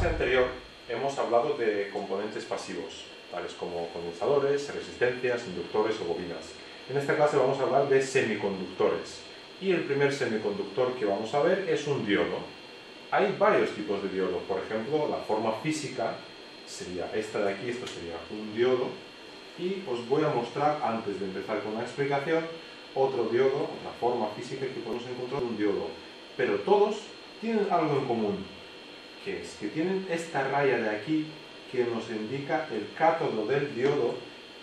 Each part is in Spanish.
clase anterior hemos hablado de componentes pasivos, tales como condensadores, resistencias, inductores o bobinas. En esta clase vamos a hablar de semiconductores. Y el primer semiconductor que vamos a ver es un diodo. Hay varios tipos de diodo. Por ejemplo, la forma física sería esta de aquí, esto sería un diodo. Y os voy a mostrar, antes de empezar con la explicación, otro diodo, la forma física que podemos encontrar un diodo. Pero todos tienen algo en común, que es que tienen esta raya de aquí que nos indica el cátodo del diodo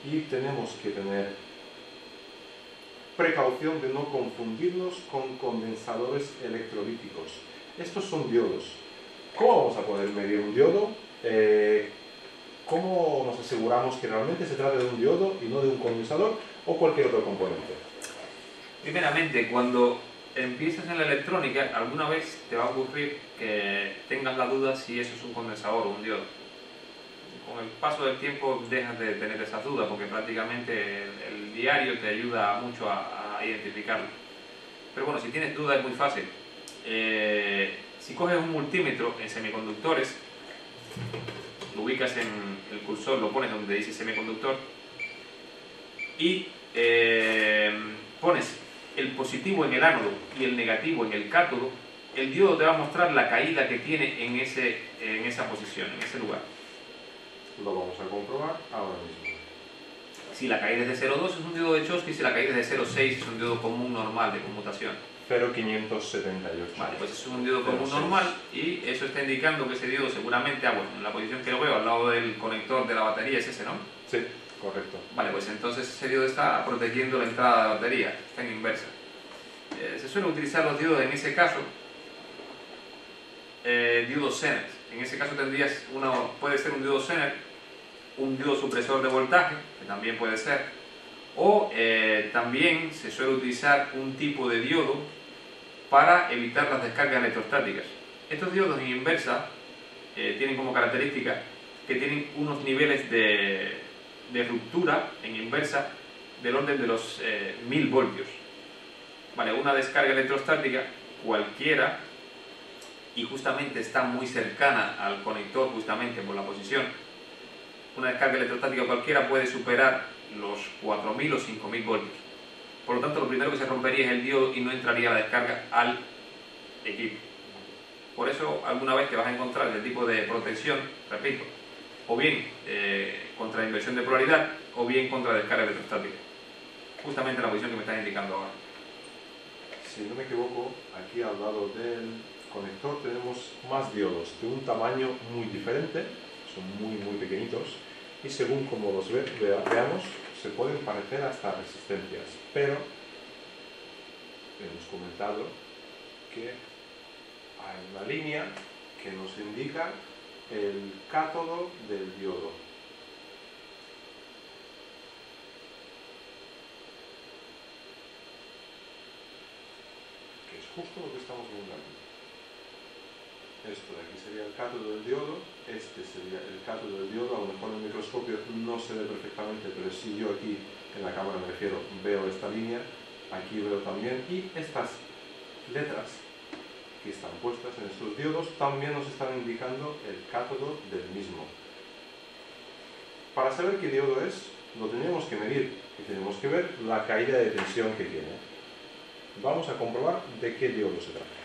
y tenemos que tener precaución de no confundirlos con condensadores electrolíticos. Estos son diodos. ¿Cómo vamos a poder medir un diodo? ¿Cómo nos aseguramos que realmente se trata de un diodo y no de un condensador o cualquier otro componente? Primeramente, cuando empiezas en la electrónica, alguna vez te va a ocurrir que tengas la duda si eso es un condensador o un diodo. Con el paso del tiempo dejas de tener esas dudas porque prácticamente el diario te ayuda mucho a identificarlo. Pero bueno, si tienes dudas es muy fácil. Si coges un multímetro en semiconductores, lo ubicas en el cursor, lo pones donde dice semiconductor y pones el positivo en el ánodo y el negativo en el cátodo, el diodo te va a mostrar la caída que tiene en esa posición, en ese lugar. Lo vamos a comprobar ahora mismo. Si la caída es de 0,2 es un diodo de Chorsky, si la caída es de 0,6 es un diodo común normal de conmutación. 0,578. Vale, pues es un diodo común normal y eso está indicando que ese diodo seguramente, bueno, en la posición que lo veo al lado del conector de la batería es ese, ¿no? Sí, correcto. Vale, pues entonces ese diodo está protegiendo la entrada de la batería, está en inversa. Se suelen utilizar los diodos en ese caso, diodos Zener. En ese caso tendrías puede ser un diodo Zener, un diodo supresor de voltaje, que también puede ser, o también se suele utilizar un tipo de diodo para evitar las descargas electrostáticas. Estos diodos en inversa tienen como característica que tienen unos niveles de ruptura en inversa del orden de los 1000 voltios. Vale, una descarga electrostática cualquiera, y justamente está muy cercana al conector justamente por la posición, una descarga electrostática cualquiera puede superar los 4000 o 5000 voltios. Por lo tanto, lo primero que se rompería es el diodo y no entraría la descarga al equipo. Por eso, alguna vez te vas a encontrar este tipo de protección, repito, o bien contra inversión de polaridad o bien contra descarga electrostática. Justamente la posición que me estás indicando ahora. Si no me equivoco, aquí al lado del conector tenemos más diodos de un tamaño muy diferente, son muy pequeñitos y según como los veamos se pueden parecer hasta resistencias, pero hemos comentado que hay una línea que nos indica el cátodo del diodo. Que es justo lo que estamos viendo aquí. Esto de aquí sería el cátodo del diodo, este sería el cátodo del diodo, a lo mejor en el microscopio no se ve perfectamente, pero si yo aquí en la cámara me refiero, veo esta línea, aquí veo también, y estas letras que están puestas en estos diodos también nos están indicando el cátodo del mismo. Para saber qué diodo es, lo tenemos que medir y tenemos que ver la caída de tensión que tiene. Vamos a comprobar de qué diodo se trata.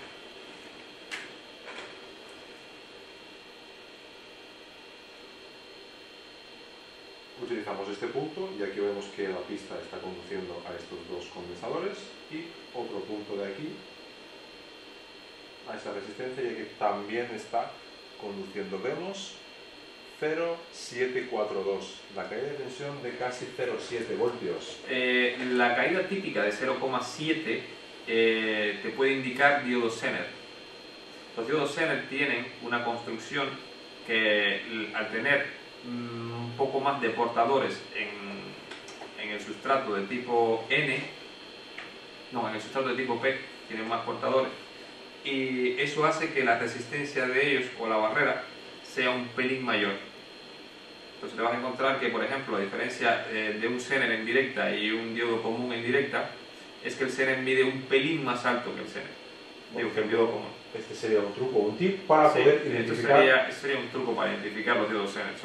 Utilizamos este punto y aquí vemos que la pista está conduciendo a estos dos condensadores y otro punto de aquí a esa resistencia y que también está conduciendo. Vemos 0,742, la caída de tensión de casi 0,7 voltios. La caída típica de 0,7 te puede indicar diodos Zener. Los diodos Zener tienen una construcción que al tener un poco más de portadores en el sustrato de tipo N, no, en el sustrato de tipo P tienen más portadores y eso hace que la resistencia de ellos o la barrera sea un pelín mayor. Entonces te vas a encontrar que, por ejemplo, la diferencia de un Zener en directa y un diodo común en directa es que el Zener mide un pelín más alto que el Zener, digo, que el diodo común. Este sería un truco, un tip para Sí, poder esto identificar. esto sería un truco para identificar los diodos Zener.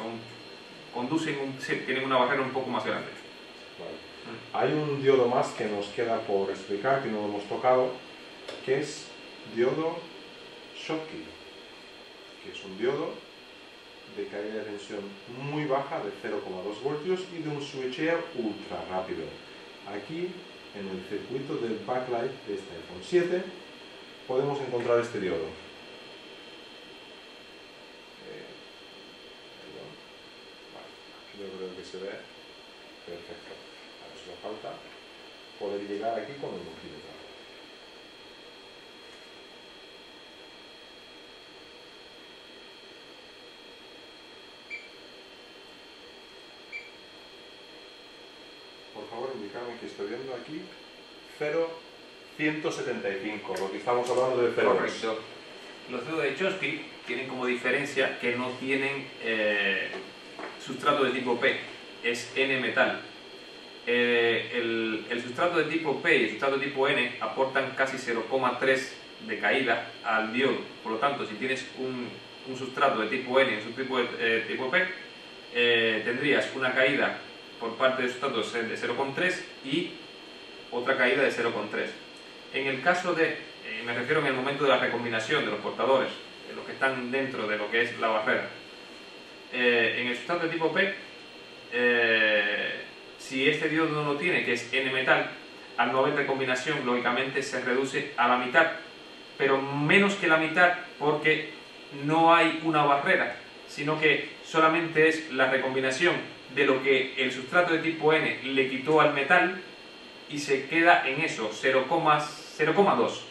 Tienen una barrera un poco más grande. Vale. Hay un diodo más que nos queda por explicar, que no lo hemos tocado, que es diodo Schottky, que es un diodo de caída de tensión muy baja de 0,2 voltios y de un switcheo ultra rápido. Aquí, en el circuito del backlight de este iPhone 7, podemos encontrar este diodo. Aquí yo creo que se ve perfecto. Ahora solo falta poder llegar aquí con el multímetro. Por favor, indicarme que estoy viendo aquí 0,175, porque estamos hablando de 0,2. Correcto. Los diodos de Schottky tienen como diferencia que no tienen sustrato de tipo P, es N metal. El sustrato de tipo P y el sustrato de tipo N aportan casi 0,3 de caída al diodo. Por lo tanto, si tienes un sustrato de tipo N y un sustrato de tipo P, tendrías una caída por parte del sustrato de 0,3 y otra caída de 0,3. En el caso de, me refiero en el momento de la recombinación de los portadores, los que están dentro de lo que es la barrera. En el sustrato de tipo P, si este diodo no lo tiene, que es N metal, al no haber recombinación, lógicamente se reduce a la mitad, pero menos que la mitad porque no hay una barrera, sino que solamente es la recombinación de lo que el sustrato de tipo N le quitó al metal y se queda en eso, 0,2,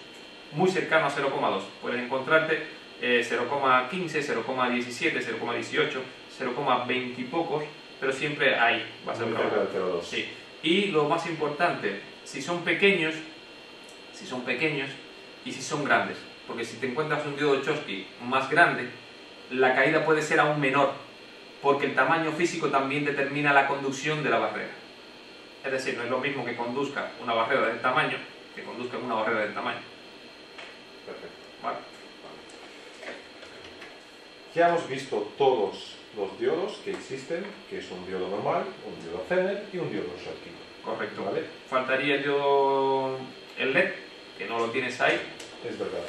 muy cercano a 0,2. Puedes encontrarte 0,15, 0,17, 0,18, 0,20 y pocos, pero siempre hay, va a ser muy cerca del 0,2. Sí. Y lo más importante, si son pequeños y si son grandes, porque si te encuentras un diodo Schottky más grande, la caída puede ser aún menor, porque el tamaño físico también determina la conducción de la barrera. Es decir, no es lo mismo que conduzca una barrera del tamaño que conduzca una barrera del tamaño. Perfecto. ¿Vale? Ya hemos visto todos los diodos que existen, que es un diodo normal, un diodo Zener y un diodo Schottky. Correcto. ¿Vale? Faltaría el diodo, el LED, que no lo tienes ahí, Es verdad.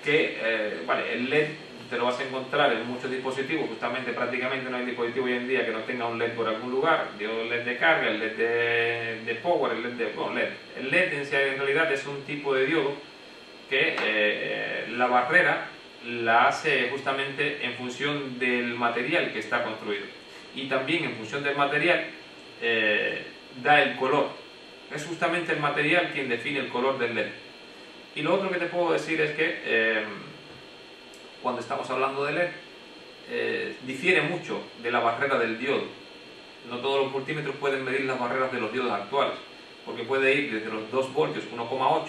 que vale, el LED te lo vas a encontrar en muchos dispositivos, justamente prácticamente no hay dispositivo hoy en día que no tenga un LED por algún lugar, el LED de carga, el LED de power, el LED de LED. El LED en realidad es un tipo de diodo que la barrera la hace justamente en función del material que está construido y también en función del material da el color. Es justamente el material quien define el color del LED. Y lo otro que te puedo decir es que cuando estamos hablando de LED, difiere mucho de la barrera del diodo. No todos los multímetros pueden medir las barreras de los diodos actuales, porque puede ir desde los 2 voltios, 1,8,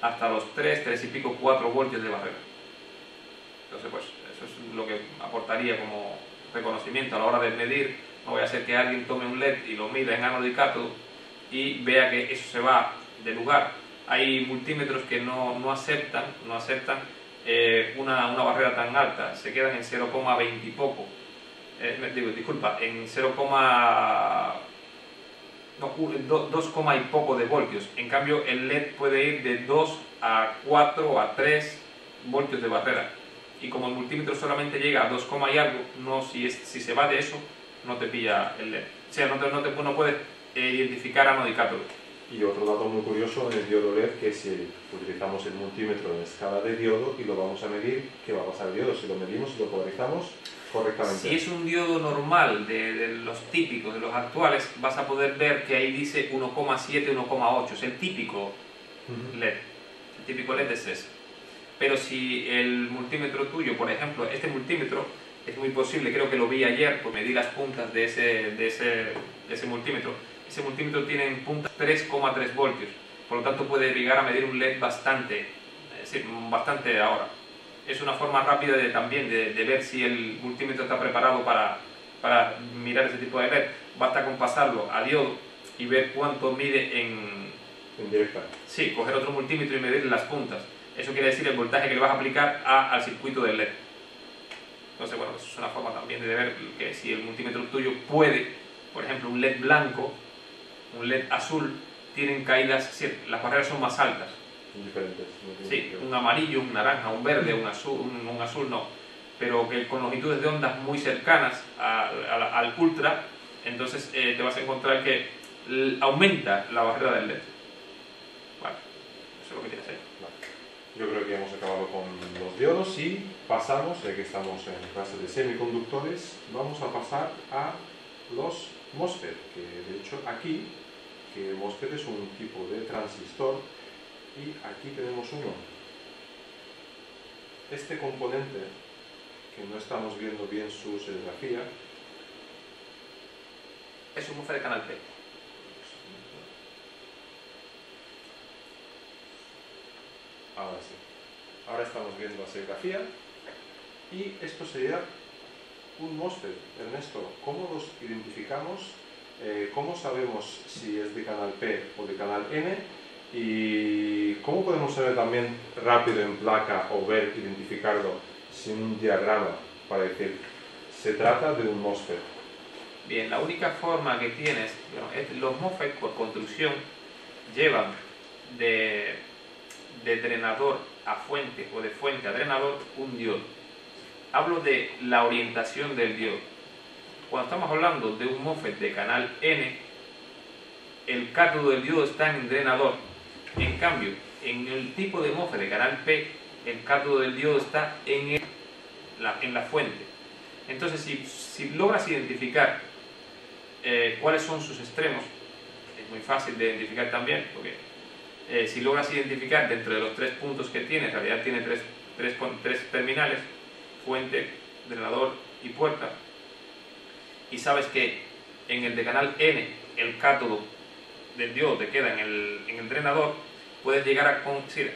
hasta los 3, 3 y pico, 4 voltios de barrera. Entonces, pues, eso es lo que aportaría como reconocimiento a la hora de medir. No voy a hacer que alguien tome un LED y lo mida en ánodo y cátodo y vea que eso se va de lugar. Hay multímetros que no aceptan una barrera tan alta, se quedan en 0,20 y poco, disculpa, en 2, y poco de voltios. En cambio el LED puede ir de 2 a 4 a 3 voltios de barrera, y como el multímetro solamente llega a 2, y algo, si se va de eso no te pilla el LED, o sea, no puedes identificar ánodo y cátodo. Y otro dato muy curioso en el diodo LED, que si utilizamos el multímetro en escala de diodo y lo vamos a medir, ¿qué va a pasar al diodo? Si lo medimos y lo polarizamos correctamente. Si es un diodo normal, de los típicos, de los actuales, vas a poder ver que ahí dice 1,7, 1,8, es el típico LED. El típico LED es ese. Pero si el multímetro tuyo, por ejemplo, este multímetro, es muy posible, creo que lo vi ayer, pues medí las puntas de ese multímetro. Ese multímetro tiene en punta 3,3 voltios, por lo tanto puede llegar a medir un LED bastante ahora. Es una forma rápida también de ver si el multímetro está preparado para mirar ese tipo de LED. Basta con pasarlo a diodo y ver cuánto mide en directa. Sí, coger otro multímetro y medir las puntas. Eso quiere decir el voltaje que le vas a aplicar al circuito del LED. Entonces, bueno, eso es una forma también de ver que si el multímetro tuyo puede, por ejemplo, un LED blanco, un LED azul, tienen caídas, las barreras son más altas. Diferentes. Sí, un amarillo, un naranja, un verde, un azul no. Pero que con longitudes de ondas muy cercanas al ultra, entonces te vas a encontrar que aumenta la barrera del LED. Vale, eso es lo que tienes ahí. Vale. Yo creo que hemos acabado con los diodos y pasamos, ya que estamos en clase de semiconductores, vamos a pasar a los MOSFET, que de hecho aquí, que MOSFET es un tipo de transistor y aquí tenemos uno. Este componente, que no estamos viendo bien su serigrafía, es un MOSFET de canal P. Ahora sí. Ahora estamos viendo la serigrafía y esto sería un MOSFET. Ernesto, ¿cómo los identificamos? ¿Cómo sabemos si es de canal P o de canal N? ¿Y cómo podemos saber también rápido en placa o ver, identificarlo sin un diagrama para decir, se trata de un MOSFET? Bien, la única forma que tienes, los MOSFET por construcción llevan de drenador a fuente o de fuente a drenador un diodo. Hablo de la orientación del diodo. Cuando estamos hablando de un MOSFET de canal N, el cátodo del diodo está en el drenador. En cambio, en el tipo de MOSFET de canal P, el cátodo del diodo está en la fuente. Entonces, si logras identificar cuáles son sus extremos, es muy fácil de identificar también, porque si logras identificar dentro de los 3 puntos que tiene, en realidad tiene tres terminales, fuente, drenador y puerta, y sabes que en el de canal N el cátodo del diodo te queda en el drenador, puedes llegar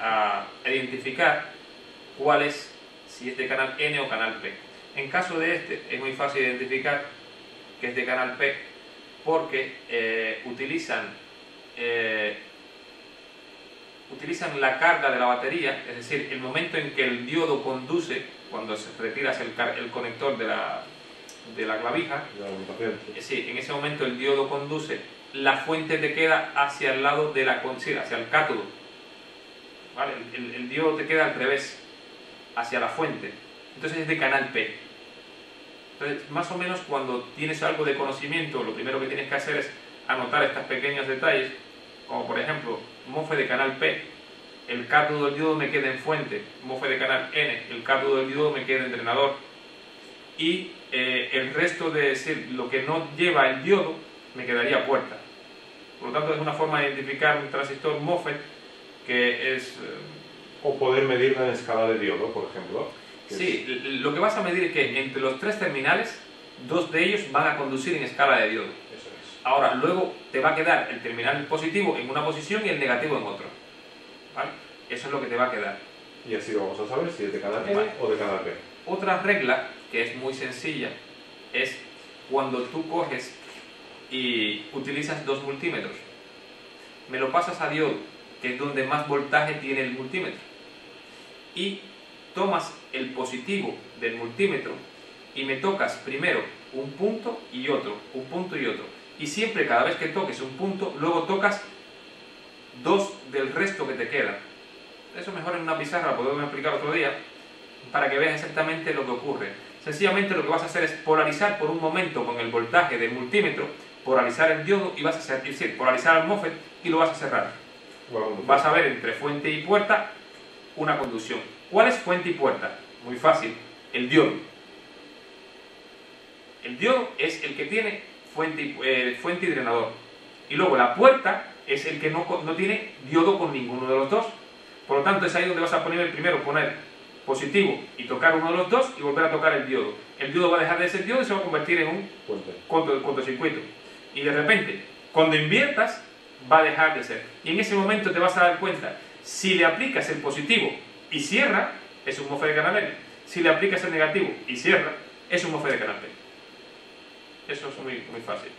a identificar cuál es, si es de canal N o canal P. En caso de este es muy fácil identificar que es de canal P porque utilizan la carga de la batería, es decir, el momento en que el diodo conduce, cuando retiras el conector de la clavija, sí, en ese momento el diodo conduce, la fuente te queda hacia el lado de hacia el cátodo, ¿vale? El diodo te queda al revés, hacia la fuente, entonces es de canal P. Entonces, más o menos cuando tienes algo de conocimiento, lo primero que tienes que hacer es anotar estos pequeños detalles, como por ejemplo, MOSFET de canal P, el cátodo del diodo me queda en fuente, MOSFET de canal N, el cátodo del diodo me queda en drenador, y el resto de decir, lo que no lleva el diodo, me quedaría puerta. Por lo tanto, es una forma de identificar un transistor MOSFET que es... O poder medirla en escala de diodo, por ejemplo. Sí, lo que vas a medir es que entre los 3 terminales, 2 de ellos van a conducir en escala de diodo. Eso es. Ahora, luego te va a quedar el terminal positivo en una posición y el negativo en otra. ¿Vale? Eso es lo que te va a quedar. Y así vamos a saber si es de canal N o de canal P. Otra regla, que es muy sencilla, es cuando tú coges y utilizas 2 multímetros. Me lo pasas a diodo, que es donde más voltaje tiene el multímetro. Y tomas el positivo del multímetro y me tocas primero un punto y otro, un punto y otro. Y siempre, cada vez que toques un punto, luego tocas 2 del resto que te queda. Eso mejor en una pizarra, lo podemos explicar otro día, para que veas exactamente lo que ocurre. Sencillamente lo que vas a hacer es polarizar por un momento con el voltaje del multímetro, polarizar el diodo y vas a hacer, polarizar el MOSFET y lo vas a cerrar. Bueno, vas a ver entre fuente y puerta una conducción. ¿Cuál es fuente y puerta? Muy fácil, el diodo. El diodo es el que tiene fuente y drenador. Y luego la puerta es el que no tiene diodo con ninguno de los dos. Por lo tanto, es ahí donde vas a poner poner positivo y tocar uno de los dos y volver a tocar el diodo. El diodo va a dejar de ser diodo y se va a convertir en un cortocircuito. Y de repente, cuando inviertas, va a dejar de ser. Y en ese momento te vas a dar cuenta, si le aplicas el positivo y cierra, es un MOSFET de canal N. Si le aplicas el negativo y cierra, es un MOSFET de canal P. Eso es muy, muy fácil.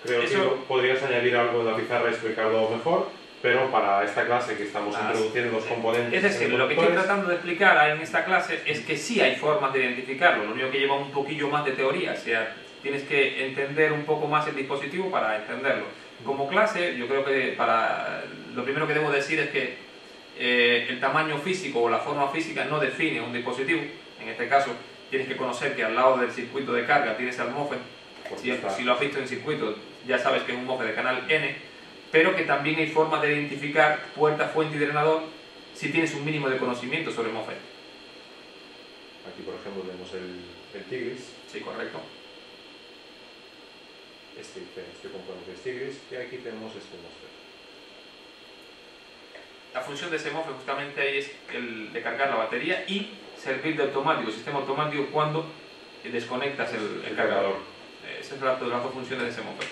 Creo que podrías añadir algo en la pizarra y explicarlo mejor. pero para esta clase que estamos introduciendo los componentes... Es decir, lo que estoy tratando de explicar en esta clase es que sí hay formas de identificarlo, lo único que lleva un poquillo más de teoría, o sea, tienes que entender un poco más el dispositivo para entenderlo. Como clase, yo creo que lo primero que debo decir es que el tamaño físico o la forma física no define un dispositivo. En este caso, tienes que conocer que al lado del circuito de carga tienes al MOSFET. Si lo has visto en circuito, ya sabes que es un MOSFET de canal N, pero que también hay formas de identificar puerta, fuente y drenador si tienes un mínimo de conocimiento sobre el MOSFET. Aquí, por ejemplo, tenemos el Tigris. Sí, correcto. Este componente es Tigris, y aquí tenemos este MOSFET. La función de ese MOSFET justamente es el de cargar la batería y servir de automático, sistema automático cuando desconectas el cargador. Esas son las dos funciones de ese MOSFET.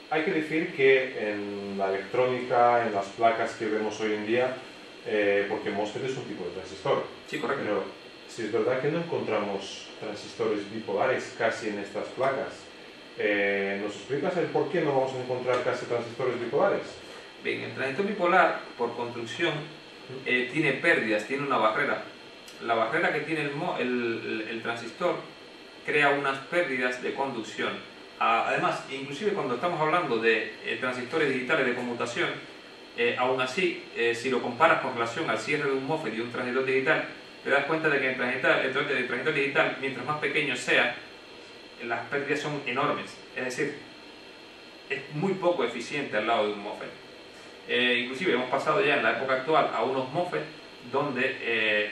Hay que decir que en la electrónica, en las placas que vemos hoy en día, porque MOSFET es un tipo de transistor. Sí, correcto. Pero si es verdad que no encontramos transistores bipolares casi en estas placas, ¿nos explicas el por qué no vamos a encontrar casi transistores bipolares? Bien, el transistor bipolar, por construcción, tiene pérdidas, tiene una barrera. La barrera que tiene el transistor crea unas pérdidas de conducción. Además, inclusive cuando estamos hablando de transistores digitales de conmutación, aún así, si lo comparas con relación al cierre de un MOSFET y un transistor digital, te das cuenta de que el transistor digital, mientras más pequeño sea, las pérdidas son enormes. Es decir, es muy poco eficiente al lado de un MOSFET. Inclusive hemos pasado ya en la época actual a unos MOSFET donde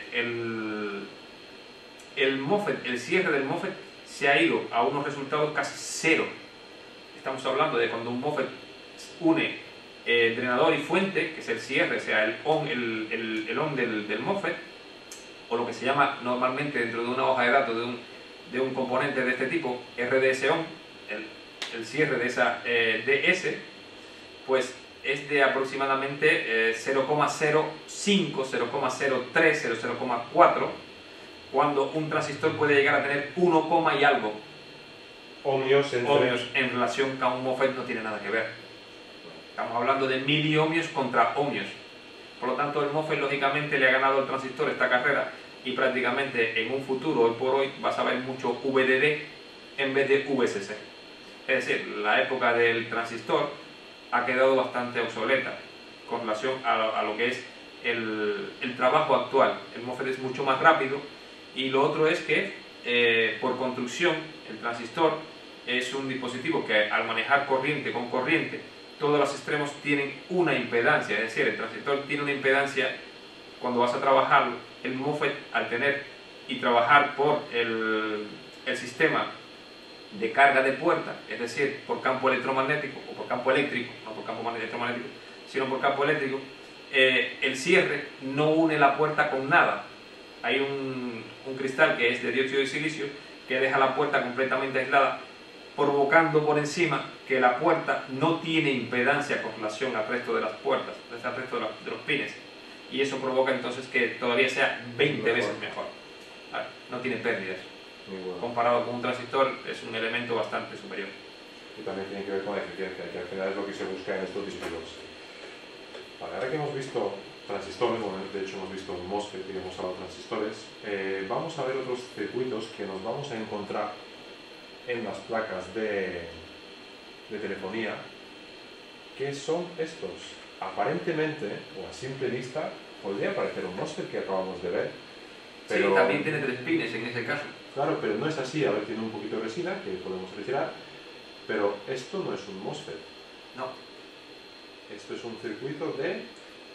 el cierre del MOSFET se ha ido a unos resultados casi cero. Estamos hablando de cuando un MOSFET une drenador y fuente, que es el cierre, o sea, el on del MOSFET, o lo que se llama normalmente dentro de una hoja de datos de un componente de este tipo, RDS-ON, el cierre de esa DS, pues es de aproximadamente 0,05, 0,03, 0,4, cuando un transistor puede llegar a tener 1, y algo ohmios en relación con un MOSFET. No tiene nada que ver. Estamos hablando de miliohmios contra ohmios. Por lo tanto, el MOSFET lógicamente le ha ganado al transistor esta carrera, y prácticamente en un futuro, hoy por hoy, vas a ver mucho VDD en vez de VCC. Es decir, la época del transistor ha quedado bastante obsoleta con relación a lo que es el trabajo actual. El MOSFET es mucho más rápido, y lo otro es que por construcción el transistor es un dispositivo que al manejar corriente con corriente, todos los extremos tienen una impedancia. Es decir, el transistor tiene una impedancia cuando vas a trabajarlo. El MOSFET, al tener y trabajar por el sistema de carga de puerta, es decir, por campo electromagnético o por campo eléctrico, no por campo electromagnético, sino por campo eléctrico, el cierre no une la puerta con nada. Hay un cristal que es de dióxido de silicio que deja la puerta completamente aislada, provocando por encima que la puerta no tiene impedancia con relación al resto de las puertas, al resto de los pines, y eso provoca entonces que todavía sea 20 veces mejor. No tiene pérdidas. Bueno. Comparado con un transistor, es un elemento bastante superior. Y también tiene que ver con la eficiencia, que al final es lo que se busca en estos dispositivos. Vale, ahora que hemos visto transistores, bueno, de hecho hemos visto un MOSFET y hemos hablado de transistores, vamos a ver otros circuitos que nos vamos a encontrar en las placas de telefonía, que son estos. Aparentemente, o a simple vista, podría parecer un MOSFET que acabamos de ver, pero... Sí, también tiene 3 pines en ese caso. Claro, pero no es así. A ver, tiene un poquito de resina que podemos retirar, pero esto no es un MOSFET. No. Esto es un circuito de...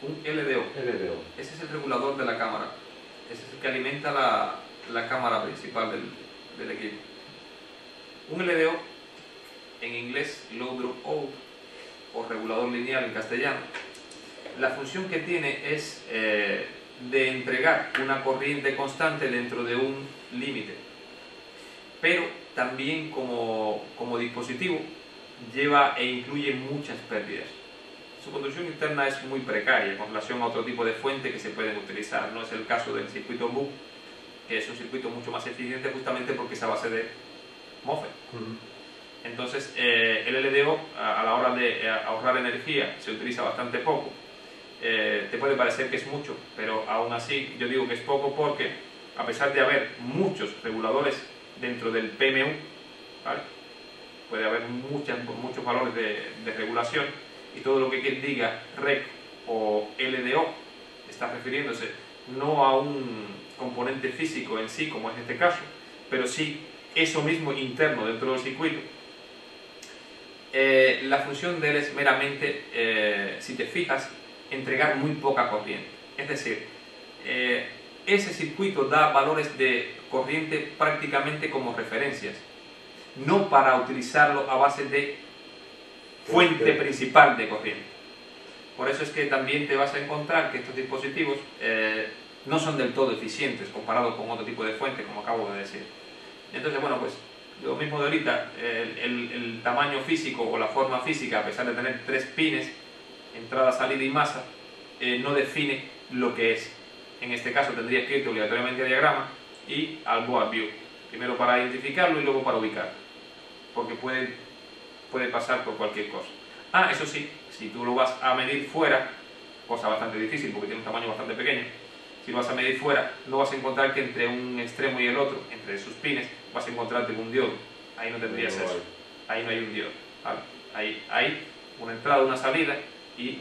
un LDO. LDO. Ese es el regulador de la cámara. Ese es el que alimenta la cámara principal del equipo. Un LDO, en inglés Low Drop Out, o regulador lineal en castellano, la función que tiene es de entregar una corriente constante dentro de un límite, pero también como dispositivo lleva e incluye muchas pérdidas. Su conducción interna es muy precaria con relación a otro tipo de fuente que se pueden utilizar. No es el caso del circuito BUC, que es un circuito mucho más eficiente justamente porque es a base de MOSFET. Entonces, el LDO, a la hora de ahorrar energía, se utiliza bastante poco. Te puede parecer que es mucho, pero aún así yo digo que es poco porque, a pesar de haber muchos reguladores dentro del PMU, ¿vale? Puede haber muchos valores de regulación, y todo lo que diga REC o LDO está refiriéndose no a un componente físico en sí, como es este caso, pero sí eso mismo interno dentro del circuito. La función de él es meramente, si te fijas, entregar muy poca corriente. Es decir, ese circuito da valores de corriente prácticamente como referencias, no para utilizarlo a base de fuente principal de corriente. Por eso es que también te vas a encontrar que estos dispositivos no son del todo eficientes comparados con otro tipo de fuentes, como acabo de decir. Entonces, bueno, pues lo mismo de ahorita, el tamaño físico o la forma física, a pesar de tener 3 pines, entrada, salida y masa, no define lo que es. En este caso tendrías que irte obligatoriamente a diagrama y al board view, primero para identificarlo y luego para ubicar, porque puede pasar por cualquier cosa. Eso sí, si tú lo vas a medir fuera, cosa bastante difícil porque tiene un tamaño bastante pequeño, si lo vas a medir fuera, no vas a encontrar que entre un extremo y el otro, entre sus pines, vas a encontrarte un diodo. Ahí no tendrías eso. Ahí no hay un diodo, ¿vale? Ahí hay una entrada, una salida, y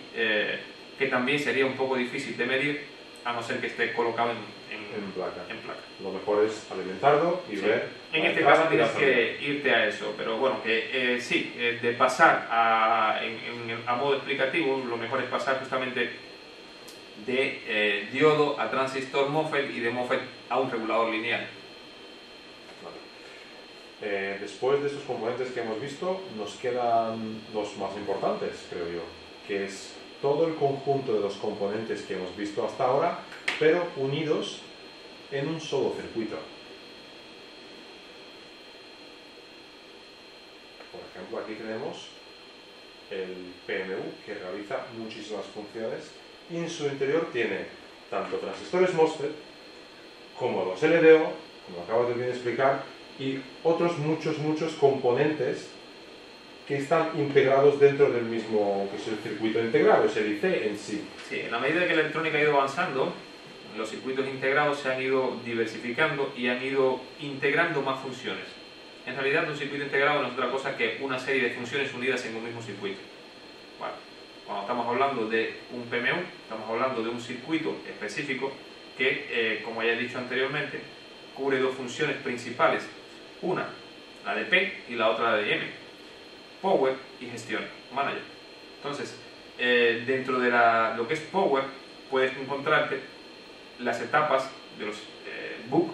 que también sería un poco difícil de medir, a no ser que esté colocado en placa. Lo mejor es alimentarlo y ver. En este caso tienes que irte a eso, pero bueno, que sí, de pasar a modo explicativo, lo mejor es pasar justamente de diodo a transistor MOSFET y de MOSFET a un regulador lineal. Después de esos componentes que hemos visto, nos quedan los más importantes, creo yo, que es todo el conjunto de los componentes que hemos visto hasta ahora, pero unidos en un solo circuito. Por ejemplo, aquí tenemos el PMU, que realiza muchísimas funciones, y en su interior tiene tanto transistores MOSFET como los LDO, como acabas de bien explicar, y otros muchos componentes que están integrados dentro del mismo, que es el circuito integrado, es el IC en sí. Sí, en la medida que la electrónica ha ido avanzando, los circuitos integrados se han ido diversificando y han ido integrando más funciones. En realidad, un circuito integrado no es otra cosa que una serie de funciones unidas en un mismo circuito. Bueno, cuando estamos hablando de un PMU, estamos hablando de un circuito específico que, como ya he dicho anteriormente, cubre 2 funciones principales. Una, la de P, y la otra la de M. Power y gestión, manager. Entonces, dentro de lo que es Power, puedes encontrarte las etapas de los BUC,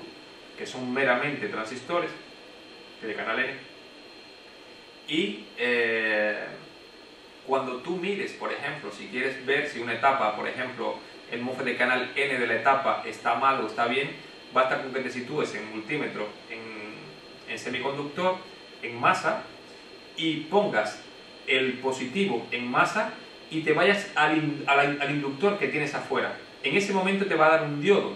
que son meramente transistores de canal N, y cuando tú mires, por ejemplo, si quieres ver si una etapa, por ejemplo, el MOSFET de canal N de la etapa está mal o está bien, basta con que te sitúes en multímetro, en semiconductor, en masa, y pongas el positivo en masa y te vayas al inductor que tienes afuera. En ese momento te va a dar un diodo,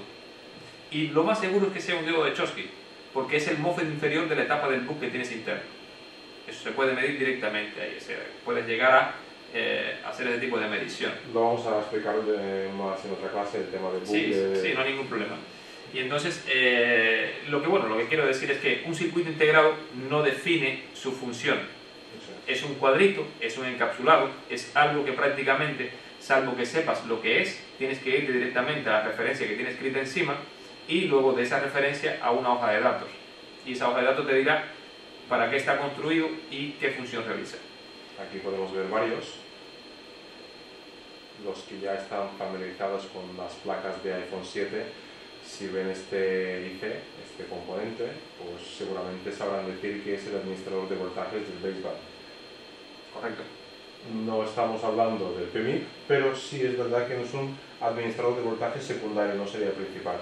y lo más seguro es que sea un diodo de Schottky, porque es el MOSFET inferior de la etapa del BUC que tienes interno. Eso se puede medir directamente ahí, puedes llegar a hacer ese tipo de medición. Lo vamos a explicar más en otra clase, el tema del BUC. Sí, no hay ningún problema. Y entonces, lo que quiero decir es que un circuito integrado no define su función. Es un cuadrito, es un encapsulado, es algo que prácticamente, salvo que sepas lo que es, tienes que irte directamente a la referencia que tiene escrita encima, y luego de esa referencia a una hoja de datos. Y esa hoja de datos te dirá para qué está construido y qué función realiza. Aquí podemos ver varios. Los que ya están familiarizados con las placas de iPhone 7, si ven este IC, este componente, pues seguramente sabrán decir que es el administrador de voltajes del baseband. Correcto. No estamos hablando del PMIC, pero sí es verdad que no es un administrador de voltajes secundario, no sería principal.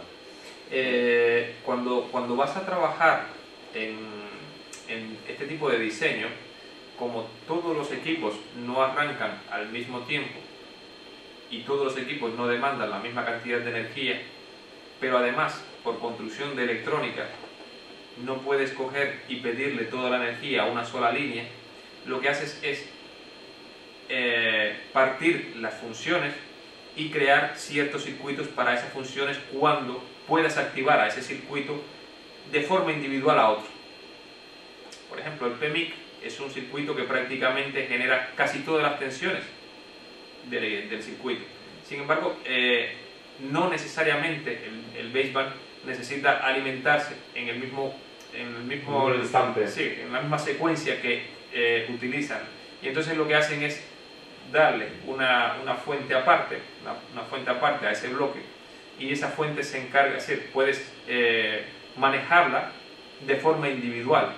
Cuando vas a trabajar en este tipo de diseño, como todos los equipos no arrancan al mismo tiempo y todos los equipos no demandan la misma cantidad de energía, pero además por construcción de electrónica no puedes coger y pedirle toda la energía a una sola línea, lo que haces es partir las funciones y crear ciertos circuitos para esas funciones cuando puedas activar a ese circuito de forma individual a otro. Por ejemplo, el PMIC es un circuito que prácticamente genera casi todas las tensiones del circuito. Sin embargo, no necesariamente el baseband necesita alimentarse en el mismo instante. Sí, en la misma secuencia que utilizan. Y entonces lo que hacen es darle una fuente aparte, una fuente aparte a ese bloque, y esa fuente se encarga, puedes manejarla de forma individual.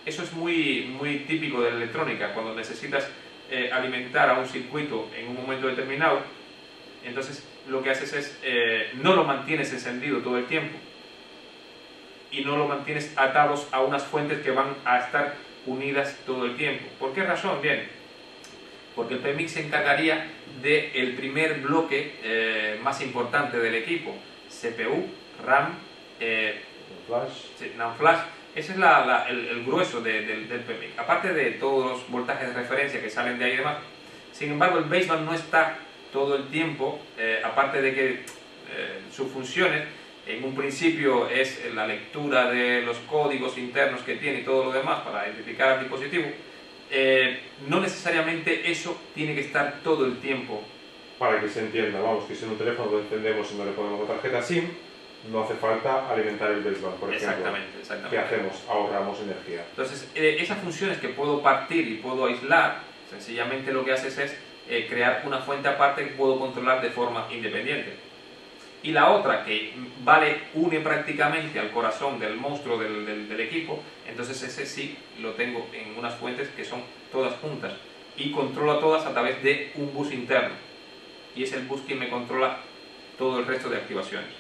Eso es muy típico de la electrónica, cuando necesitas alimentar a un circuito en un momento determinado, entonces lo que haces es no lo mantienes encendido todo el tiempo y no lo mantienes atados a unas fuentes que van a estar unidas todo el tiempo. ¿Por qué razón? Bien, porque el PMIC se encargaría del primer bloque más importante del equipo: CPU, RAM, NAND flash. Ese es el grueso del PMIC, aparte de todos los voltajes de referencia que salen de ahí y demás. Sin embargo, el baseband no está todo el tiempo, aparte de que sus funciones en un principio es la lectura de los códigos internos que tiene y todo lo demás para identificar al dispositivo, no necesariamente eso tiene que estar todo el tiempo. Para que se entienda, vamos, que si en un teléfono lo encendemos y no le ponemos la tarjeta SIM, no hace falta alimentar el baseband, por ejemplo. Exactamente. ¿Qué hacemos? Ahorramos energía. Entonces, esas funciones que puedo partir y puedo aislar, sencillamente lo que haces es crear una fuente aparte que puedo controlar de forma independiente. Y la otra, que une prácticamente al corazón del monstruo del equipo, entonces ese sí lo tengo en unas fuentes que son todas juntas y controlo a todas a través de un bus interno, y es el bus que me controla todo el resto de activaciones.